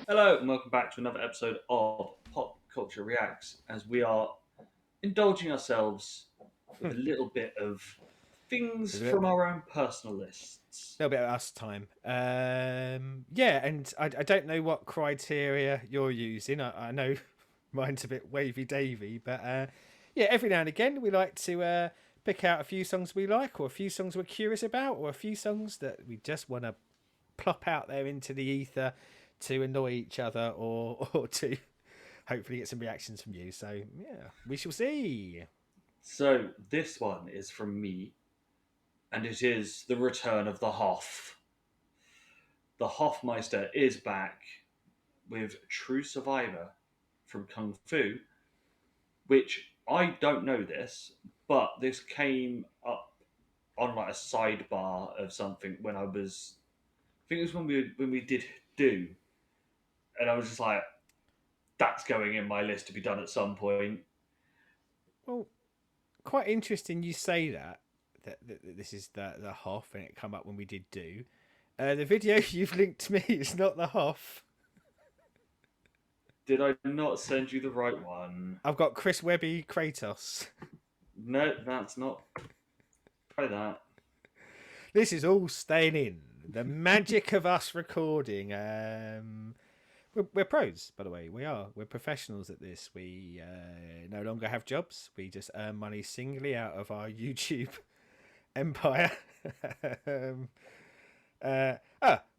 Hello and welcome back to another episode of Pop Culture Reacts as we are indulging ourselves with a little bit of things There's a from our own personal lists. little bit of us time. Yeah, and I don't know what criteria you're using. I know mine's a bit wavy davy, but yeah, every now and again we like to pick out a few songs we like, or a few songs we're curious about, or a few songs that we just want to plop out there into the ether to annoy each other, or to hopefully get some reactions from you. So yeah, we shall see. So this one is from me and it is the return of the Hoff. The Hoffmeister is back with True Survivor from Kung Fu, which I don't know this, but this came up on like a sidebar of something when I was I think it was when we did do, and I was just like, that's going in my list to be done at some point. Well, quite interesting you say that this is the Hoff and it come up when we did do. The video you've linked to me is not the Hoff. Did I not send you the right one? I've got Chris Webby Kratos. No, that's not. Try that. This is all staying in. The magic of us recording. We're pros, by the way. We are. We're professionals at this. We no longer have jobs. We just earn money singly out of our YouTube empire. um,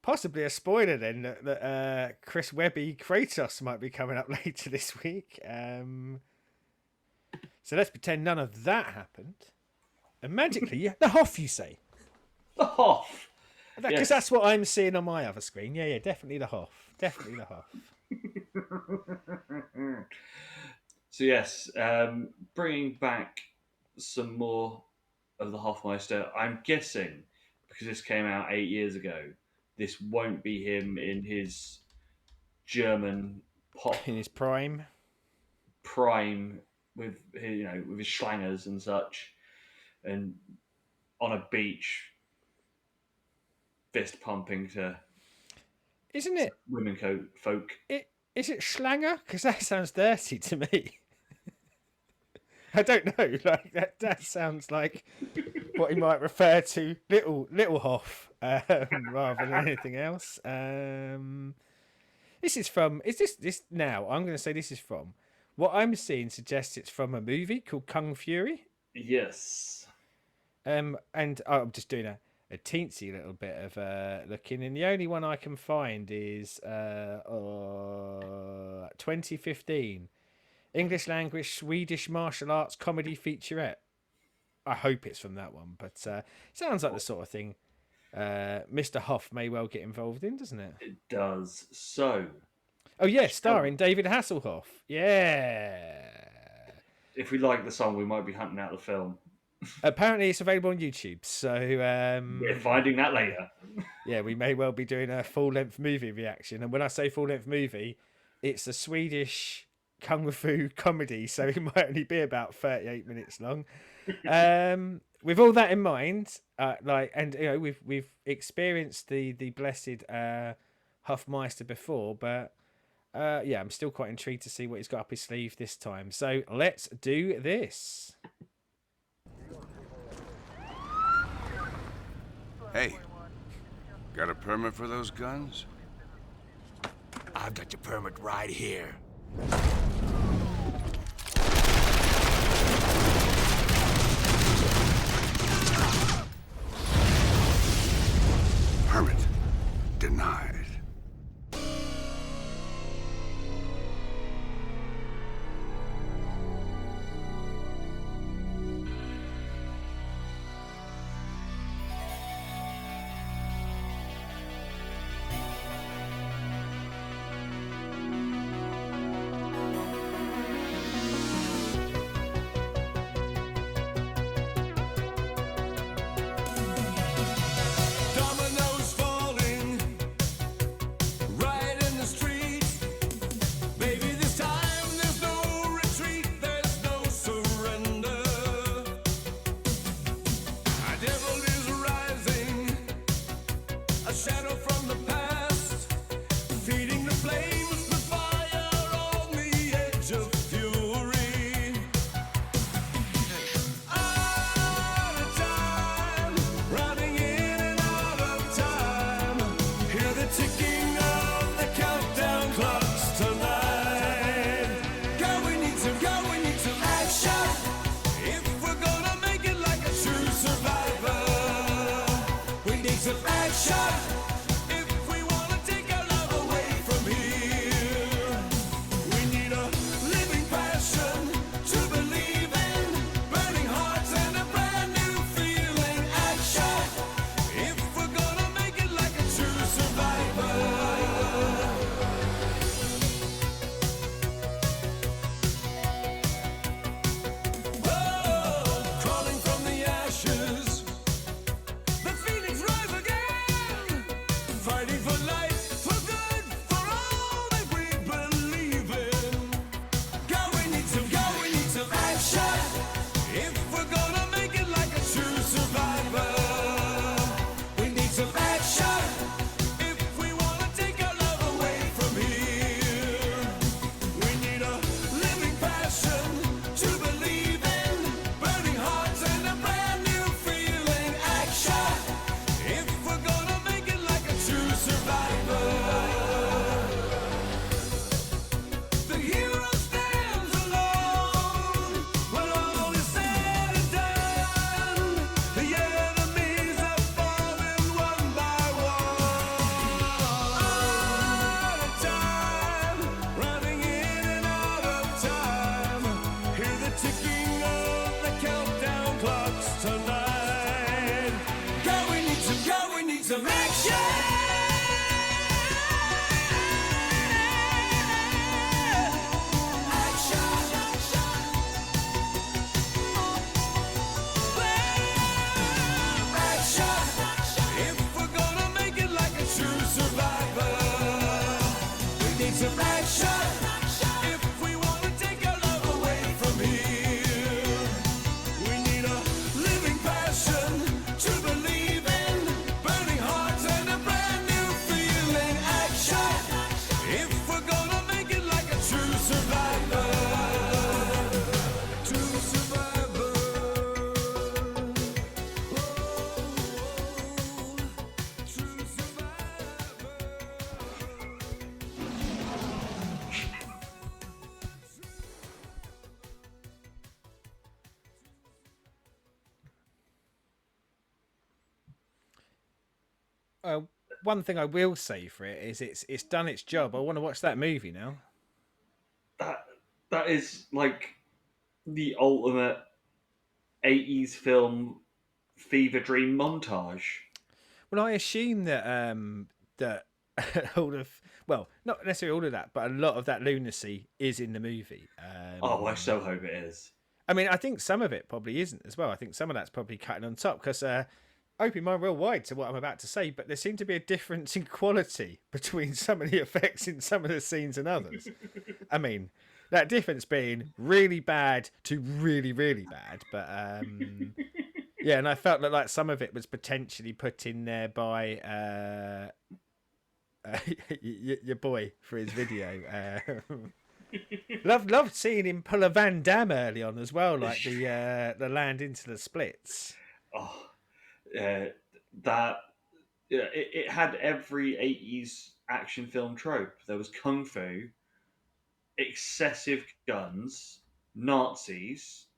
Possibly a spoiler then that Chris Webby Kratos might be coming up later this week. So let's pretend none of that happened. And magically, yeah, the Hoff, you say? The Hoff. Because Yes. that's what I'm seeing on my other screen. Yeah, yeah, definitely the Hoff. Definitely the Hoff. So yes, bringing back some more of the Hoffmeister. I'm guessing because this came out 8 years ago, this won't be him in his German pop In his prime. prime with with his schlangers and such, and on a beach, fist pumping to Isn't it? women folk. Is it Schlanger? Because that sounds dirty to me. I don't know. Like that sounds like what he might refer to little Hoff rather than anything else. This is from. Is this now? I'm going to say this is from. What I'm seeing suggests it's from a movie called Kung Fury. Yes. And I'm just doing a teensy little bit of looking, and the only one I can find is 2015 English language Swedish martial arts comedy featurette. I hope it's from that one, but sounds like the sort of thing Mr. Hoff may well get involved in, doesn't it? It does. So, Oh yeah, starring David Hasselhoff. Yeah. if we like the song, we might be hunting out the film. Apparently, it's available on YouTube, so We're finding that yeah, later. yeah, we may well be doing a full length movie reaction. And when I say full length movie, it's a Swedish kung fu comedy, so it might only be about 38 minutes long. With all that in mind, and we've experienced the blessed Huffmeister before, but yeah, I'm still quite intrigued to see what he's got up his sleeve this time. So let's do this. Hey, got a permit for those guns? I've got your permit right here. Permit denied. ticking of the countdown clocks tonight. God, we need some action. Some action if we want to take our love away from here. We need a living passion to believe in, burning hearts and a brand new feeling. Action if we're gonna make it like a true survivor. True survivor. Oh, true survivor. One thing I will say for it is it's done its job. I want to watch that movie now. That is like the ultimate 80s film fever dream montage. Well, I assume that that all of not necessarily all of that, but a lot of that lunacy is in the movie. Oh, I so hope it is. I mean, I think some of it probably isn't as well. I think some of that's probably cutting on top because open my real wide to what I'm about to say, but there seemed to be a difference in quality between some of the effects in some of the scenes and others. I mean, that difference being really bad to really, really bad. But yeah, and I felt that like some of it was potentially put in there by your boy for his video. Loved seeing him pull a Van Damme early on as well, like the land into the splits. Oh, that it had every 80s action film trope. There was kung fu, excessive guns, Nazis.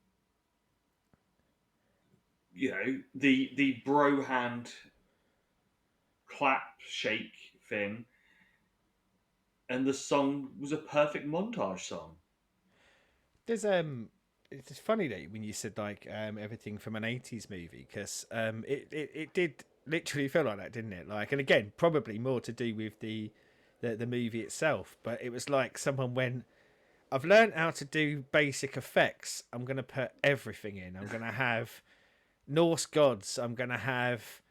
You know, the bro hand clap shake thing, and the song was a perfect montage song. There's it's funny that when you said like everything from an 80s movie because it did literally feel like that, didn't it? Like, and again, probably more to do with the movie itself, but it was like someone went, I've learned how to do basic effects. I'm going to put everything in. I'm going to have Norse gods. I'm going to have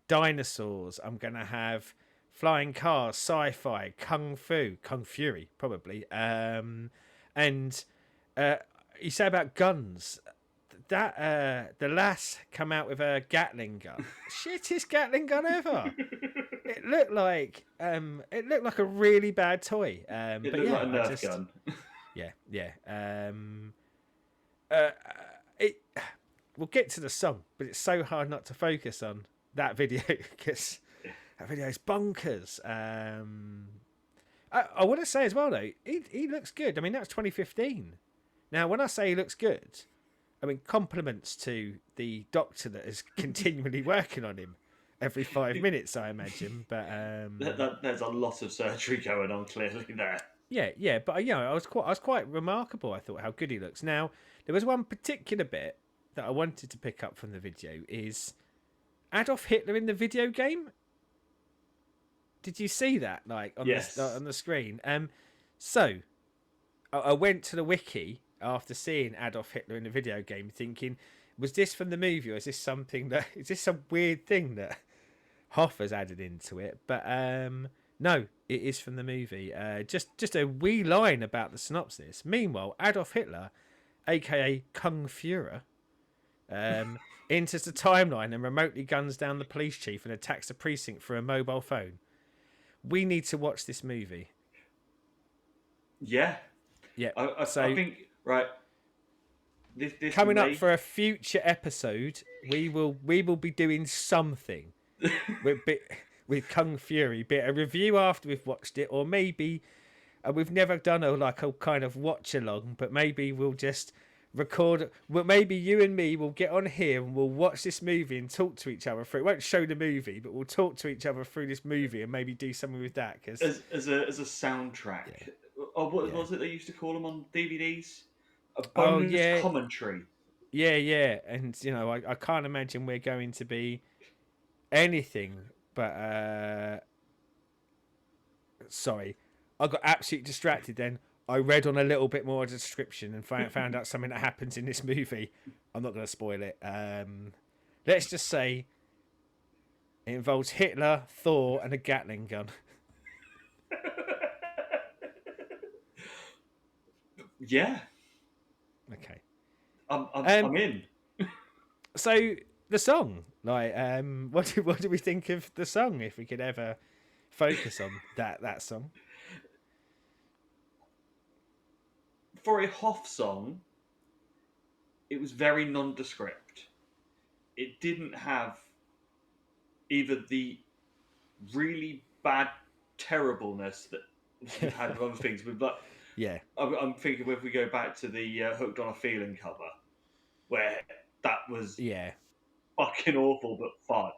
dinosaurs. I'm going to have flying cars, sci-fi, kung fu, kung fury, probably. And you say about guns. That the lass come out with a Gatling gun. Shittest Gatling gun ever. It looked like a really bad toy. It but looked yeah, like a Nerf gun. yeah. We'll get to the song, but it's so hard not to focus on that video because that video is bonkers. I want to say as well though, he looks good. I mean, that was 2015. Now, when I say he looks good, I mean compliments to the doctor that is continually working on him every 5 minutes, I imagine. But there's a lot of surgery going on clearly there. Yeah, but I was quite remarkable. I thought how good he looks. Now, there was one particular bit that I wanted to pick up from the video is Adolf Hitler in the video game. Did you see that? Like on the screen. So I went to the wiki after seeing Adolf Hitler in the video game, thinking, was this from the movie, or is this some weird thing that Hoff has added into it? But no, it is from the movie. Just a wee line about the synopsis. Meanwhile, Adolf Hitler, aka Kung Führer, enters the timeline and remotely guns down the police chief and attacks the precinct through a mobile phone. We need to watch this movie. Yeah. I think right. This coming up for a future episode, we will be doing something with Kung Fury, be it a review after we've watched it, or maybe we've never done a kind of watch along, but maybe we'll just record. Well, maybe you and me will get on here and we'll watch this movie and talk to each other through. It won't show the movie, but we'll talk to each other through this movie and maybe do something with that. Cause as a soundtrack. Yeah. What was it they used to call them on DVDs? A Oh bonus yeah, commentary. yeah, and I can't imagine we're going to be anything but sorry, I got absolutely distracted then. I read on a little bit more of the description and found out something that happens in this movie. I'm not going to spoil it. Let's just say it involves Hitler, Thor, and a Gatling gun. Yeah, Okay. I'm Um. in. So the song, like, what do we think of the song? If we could ever focus on that song. For a Hoff song, it was very nondescript. It didn't have either the really bad terribleness that we've had with other things. With like, Yeah, I'm thinking if we go back to the "Hooked on a Feeling" cover, where that was yeah, fucking awful but fun.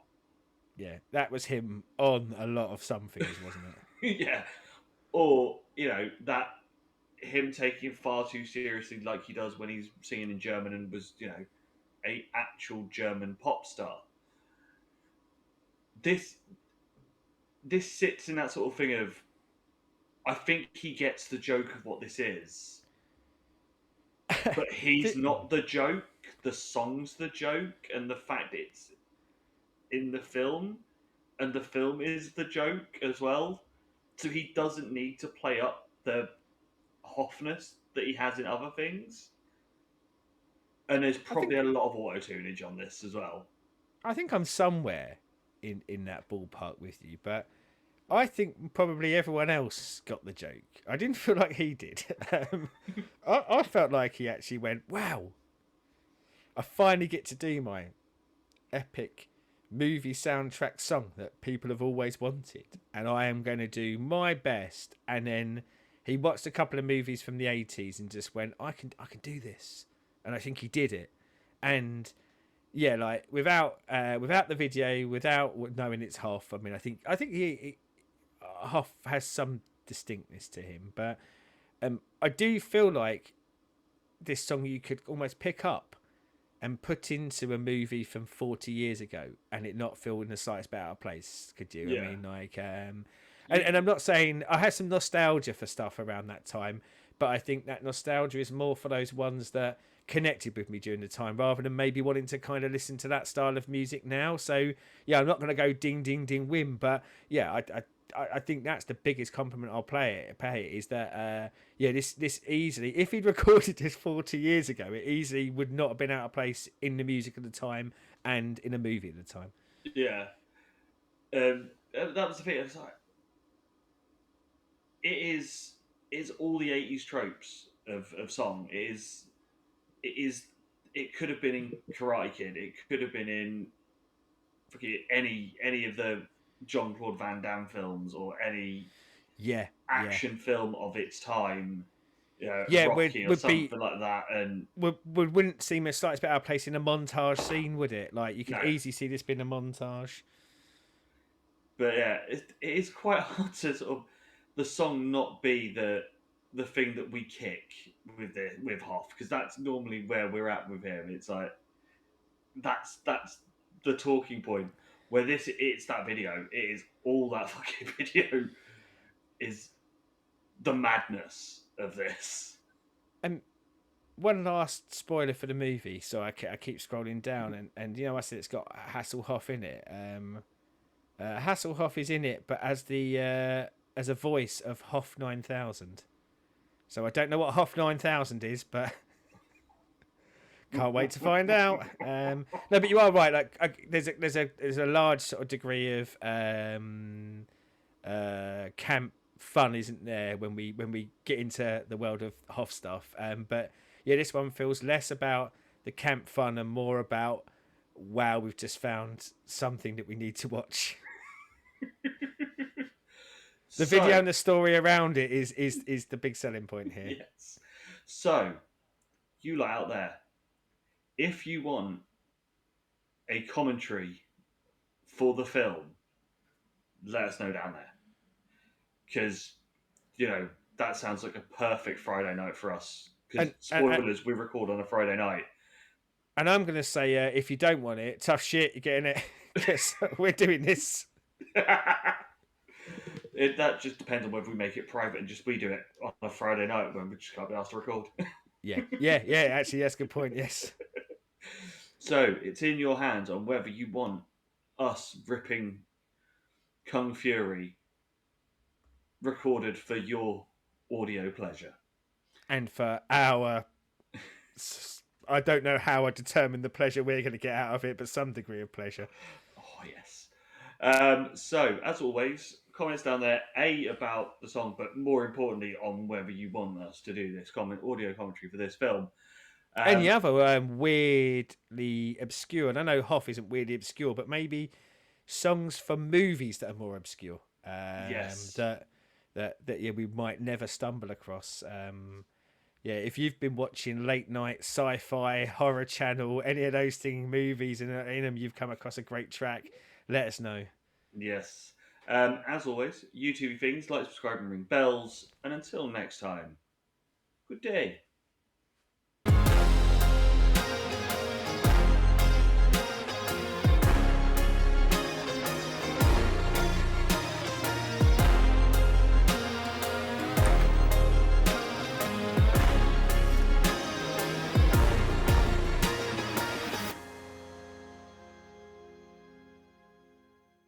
yeah. That was him on a lot of some things, wasn't it? Yeah, or that him taking far too seriously, like he does when he's singing in German and was a actual German pop star. This this sits in that sort of thing of I think he gets the joke of what this is, but he's not the joke. The song's the joke, and the fact it's in the film, and the film is the joke as well. So he doesn't need to play up the Hoffness that he has in other things. And there's I think probably a lot of auto tunage on this as well. I think I'm somewhere in that ballpark with you, but I think probably everyone else got the joke. I didn't feel like he did. I felt like he actually went, "Wow, I finally get to do my epic movie soundtrack song that people have always wanted, and I am going to do my best." And then he watched a couple of movies from the 80s and just went, I can do this," and I think he did it. And yeah, like without the video, without knowing it's Hoff, I mean, I think Hoff has some distinctness to him, but I do feel like this song you could almost pick up and put into a movie from 40 years ago and it not feel in the slightest bit out of place, could you? I Yeah. mean, like, and I'm not saying I had some nostalgia for stuff around that time, but I think that nostalgia is more for those ones that connected with me during the time rather than maybe wanting to kind of listen to that style of music now. So yeah, I'm not going to go ding ding ding win, but yeah, I think that's the biggest compliment I'll pay it is that yeah, this easily, if he'd recorded this 40 years ago, it easily would not have been out of place in the music at the time and in a movie at the time. Yeah. That was the thing. It's like, it is all the 80s tropes of song. It is it could have been in Karate Kid. It could have been in any of the John Claude Van Damme films or any Yeah, yeah, action film of its time, yeah. Rocky or Would be something like that. And wouldn't seem a slightest bit out of place in a montage scene, would it? Like you could no, easily see this being a montage. but yeah, it is quite hard to sort of the song not be the thing that we kick with Hoff, because that's normally where we're at with him. It's like that's the talking point. Where it's that video. It is all that fucking video is the madness of this. And one last spoiler for the movie, so I keep scrolling down, and I said it's got Hasselhoff in it. Hasselhoff is in it, but as a voice of Hoff 9000. So I don't know what Hoff 9000 is, but can't wait to find out. No, but you are right. Like, there's a large sort of degree of camp fun, isn't there, when we get into the world of Hoff stuff. But yeah, this one feels less about the camp fun and more about, wow, we've just found something that we need to watch. The video and the story around it is the big selling point here. Yes. So, you lot out there, if you want a commentary for the film, let us know down there. Because, that sounds like a perfect Friday night for us Because spoilers, we record on a Friday night. And I'm going to say, if you don't want it, tough shit, you're getting it. Because we're doing this. That just depends on whether we make it private and just we do it on a Friday night when we just can't be asked to record. Yeah. Actually, that's a good point. Yes. So it's in your hands on whether you want us ripping Kung Fury recorded for your audio pleasure. And for our, I don't know how I determine the pleasure we're going to get out of it, but some degree of pleasure. Oh, yes. So, as always, comments down there, about the song, but more importantly, on whether you want us to do this audio commentary for this film. Any other weirdly obscure, and I know Hoff isn't weirdly obscure, but maybe songs for movies that are more obscure. Yes. That we might never stumble across. If you've been watching late night sci-fi, horror channel, any of those movies, and in them you've come across a great track, let us know. Yes. As always, YouTube things, like, subscribe, and ring bells. And until next time, good day.